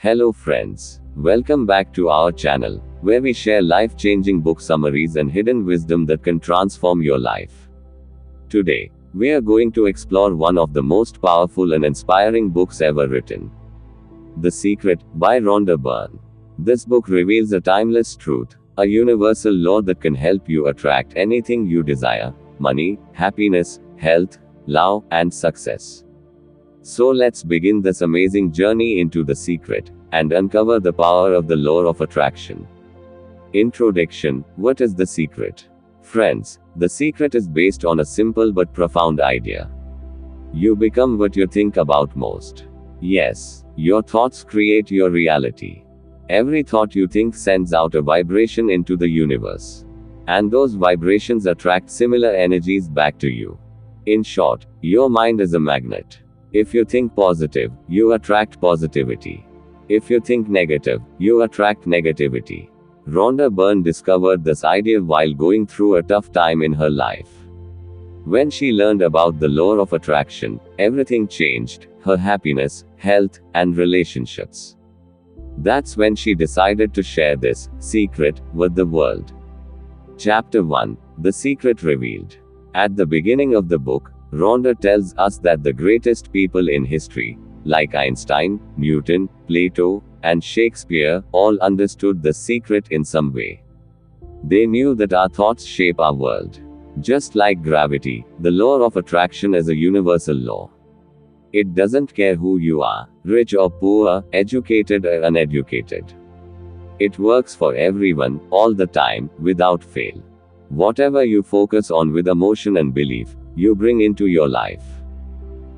Hello friends. Welcome back to our channel, where we share life-changing book summaries and hidden wisdom that can transform your life. Today, we are going to explore one of the most powerful and inspiring books ever written. The Secret, by Rhonda Byrne. This book reveals a timeless truth, a universal law that can help you attract anything you desire: money, happiness, health, love, and success. So let's begin this amazing journey into The Secret, and uncover the power of the law of attraction. Introduction. What is The Secret? Friends, The Secret is based on a simple but profound idea. You become what you think about most. Yes, your thoughts create your reality. Every thought you think sends out a vibration into the universe. And those vibrations attract similar energies back to you. In short, your mind is a magnet. If you think positive, you attract positivity. If you think negative, you attract negativity. Rhonda Byrne discovered this idea while going through a tough time in her life. When she learned about the law of attraction, everything changed: her happiness, health, and relationships. That's when she decided to share this secret with the world. Chapter 1. The Secret Revealed. At the beginning of the book, Rhonda tells us that the greatest people in history, like Einstein, Newton, Plato, and Shakespeare, all understood the secret in some way. They knew that our thoughts shape our world. Just like gravity, the law of attraction is a universal law. It doesn't care who you are, rich or poor, educated or uneducated. It works for everyone, all the time, without fail. Whatever you focus on with emotion and belief, you bring into your life.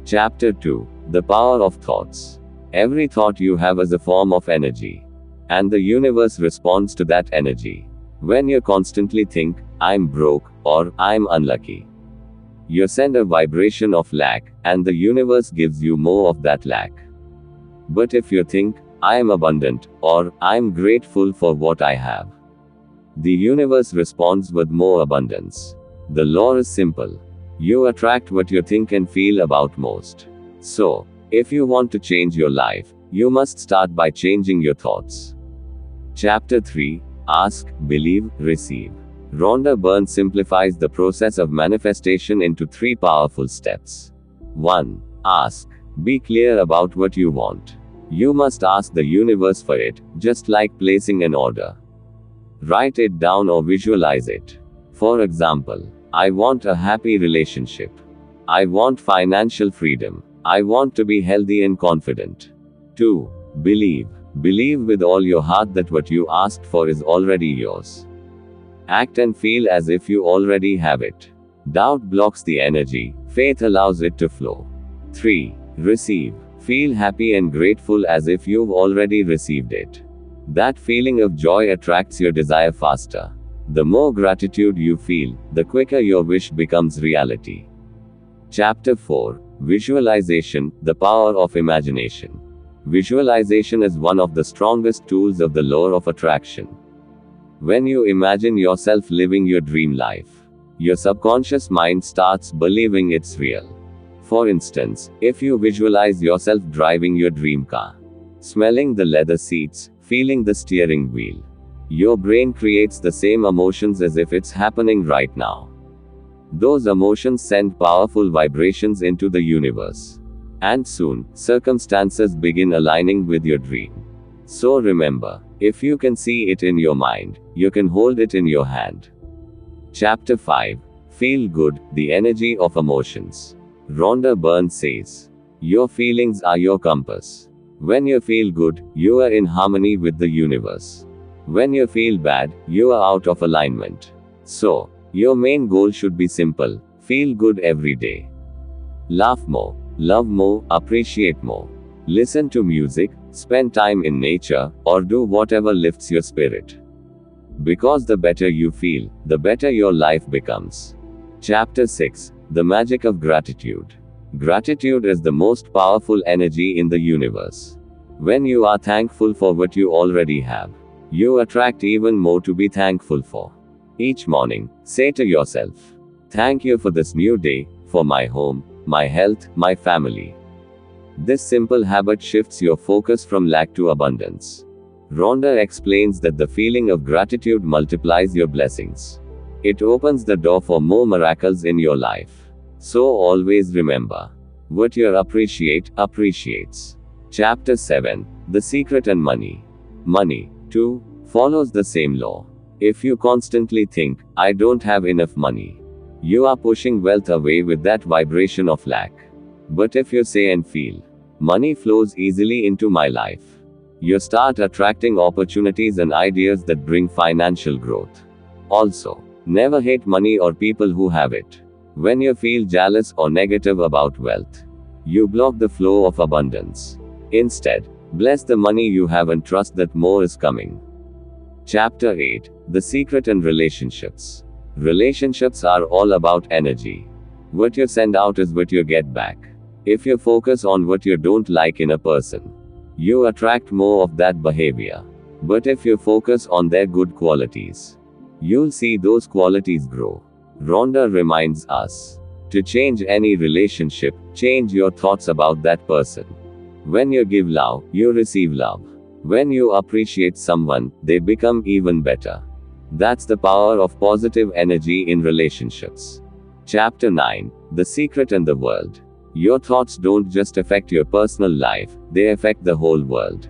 Chapter 2. The Power of Thoughts. Every thought you have is a form of energy. And the universe responds to that energy. When you constantly think, "I'm broke," or "I'm unlucky," you send a vibration of lack, and the universe gives you more of that lack. But if you think, "I am abundant," or "I'm grateful for what I have," the universe responds with more abundance. The law is simple. You attract what you think and feel about most. So, if you want to change your life, you must start by changing your thoughts. Chapter 3. Ask, Believe, Receive. Rhonda Byrne simplifies the process of manifestation into 3 powerful steps. 1. Ask. Be clear about what you want. You must ask the universe for it, just like placing an order. Write it down or visualize it. For example, I want a happy relationship. I want financial freedom. I want to be healthy and confident. 2. Believe. Believe with all your heart that what you asked for is already yours. Act and feel as if you already have it. Doubt blocks the energy, faith allows it to flow. 3. Receive. Feel happy and grateful as if you've already received it. That feeling of joy attracts your desire faster. The more gratitude you feel, the quicker your wish becomes reality. Chapter 4. Visualization, the power of imagination. Visualization is one of the strongest tools of the law of attraction. When you imagine yourself living your dream life, your subconscious mind starts believing it's real. For instance, if you visualize yourself driving your dream car, smelling the leather seats, feeling the steering wheel, your brain creates the same emotions as if it's happening right now. Those emotions send powerful vibrations into the universe. And soon, circumstances begin aligning with your dream. So remember, if you can see it in your mind, you can hold it in your hand. Chapter 5. Feel Good, the Energy of Emotions. Rhonda Byrne says, your feelings are your compass. When you feel good, you are in harmony with the universe. When you feel bad, you are out of alignment. So, your main goal should be simple: feel good every day. Laugh more, love more, appreciate more. Listen to music, spend time in nature, or do whatever lifts your spirit. Because the better you feel, the better your life becomes. Chapter 6. The Magic of Gratitude. Gratitude is the most powerful energy in the universe. When you are thankful for what you already have, you attract even more to be thankful for. Each morning, say to yourself, "Thank you for this new day, for my home, my health, my family." This simple habit shifts your focus from lack to abundance. Rhonda explains that the feeling of gratitude multiplies your blessings. It opens the door for more miracles in your life. So always remember, what you appreciate, appreciates. Chapter 7. The Secret and Money. Money, too, follows the same law. If you constantly think, I don't have enough money, you are pushing wealth away with that vibration of lack. But if you say and feel, money flows easily into my life, you start attracting opportunities and ideas that bring financial growth. Also, never hate money or people who have it. When you feel jealous or negative about wealth, you block the flow of abundance. Instead, bless the money you have and trust that more is coming. Chapter 8. The Secret and Relationships. Relationships are all about energy. What you send out is what you get back. If you focus on what you don't like in a person, you attract more of that behavior. But if you focus on their good qualities, you'll see those qualities grow. Rhonda reminds us, to change any relationship, change your thoughts about that person. When you give love, you receive love. When you appreciate someone, they become even better. That's the power of positive energy in relationships. Chapter 9. The Secret and the World. Your thoughts don't just affect your personal life, they affect the whole world.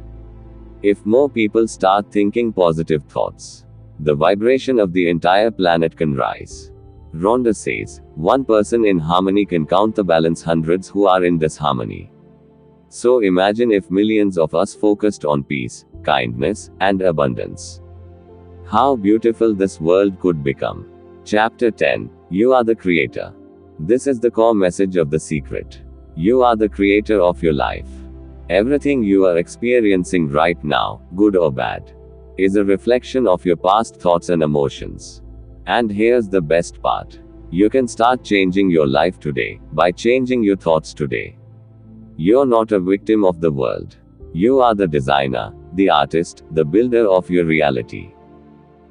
If more people start thinking positive thoughts, the vibration of the entire planet can rise. Rhonda says, one person in harmony can counterbalance hundreds who are in disharmony. So imagine if millions of us focused on peace, kindness, and abundance. How beautiful this world could become. Chapter 10. You are the creator. This is the core message of The Secret. You are the creator of your life. Everything you are experiencing right now, good or bad, is a reflection of your past thoughts and emotions. And here's the best part. You can start changing your life today, by changing your thoughts today. You're not a victim of the world. You are the designer, the artist, the builder of your reality.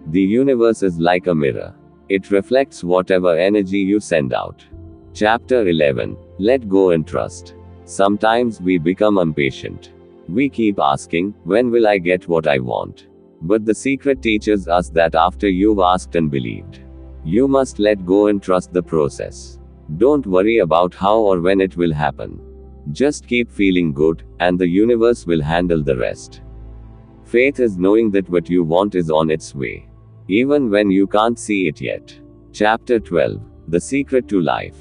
The universe is like a mirror. It reflects whatever energy you send out. Chapter 11. Let go and trust. Sometimes we become impatient. We keep asking, when will I get what I want? But The Secret teaches us that after you've asked and believed, you must let go and trust the process. Don't worry about how or when it will happen. Just keep feeling good, and the universe will handle the rest. Faith is knowing that what you want is on its way, even when you can't see it yet. Chapter 12. The Secret to Life.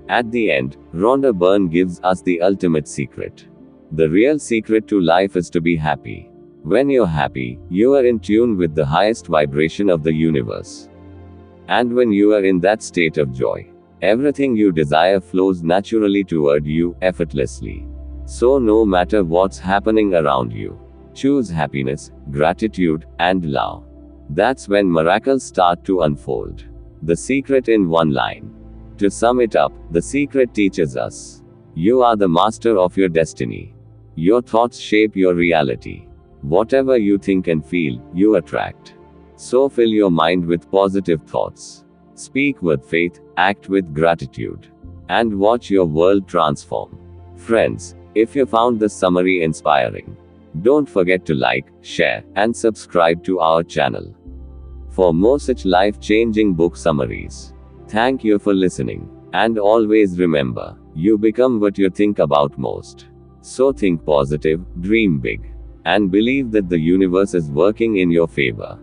At the end, Rhonda Byrne gives us the ultimate secret. The real secret to life is to be happy. When you're happy, you are in tune with the highest vibration of the universe. And when you are in that state of joy, everything you desire flows naturally toward you, effortlessly. So no matter what's happening around you, choose happiness, gratitude, and love. That's when miracles start to unfold. The secret in one line. To sum it up, The Secret teaches us, you are the master of your destiny. Your thoughts shape your reality. Whatever you think and feel, you attract. So fill your mind with positive thoughts. Speak with faith, act with gratitude, and watch your world transform. Friends, if you found this summary inspiring, don't forget to like, share, and subscribe to our channel for more such life-changing book summaries. Thank you for listening. And always remember, you become what you think about most. So think positive, dream big, and believe that the universe is working in your favor.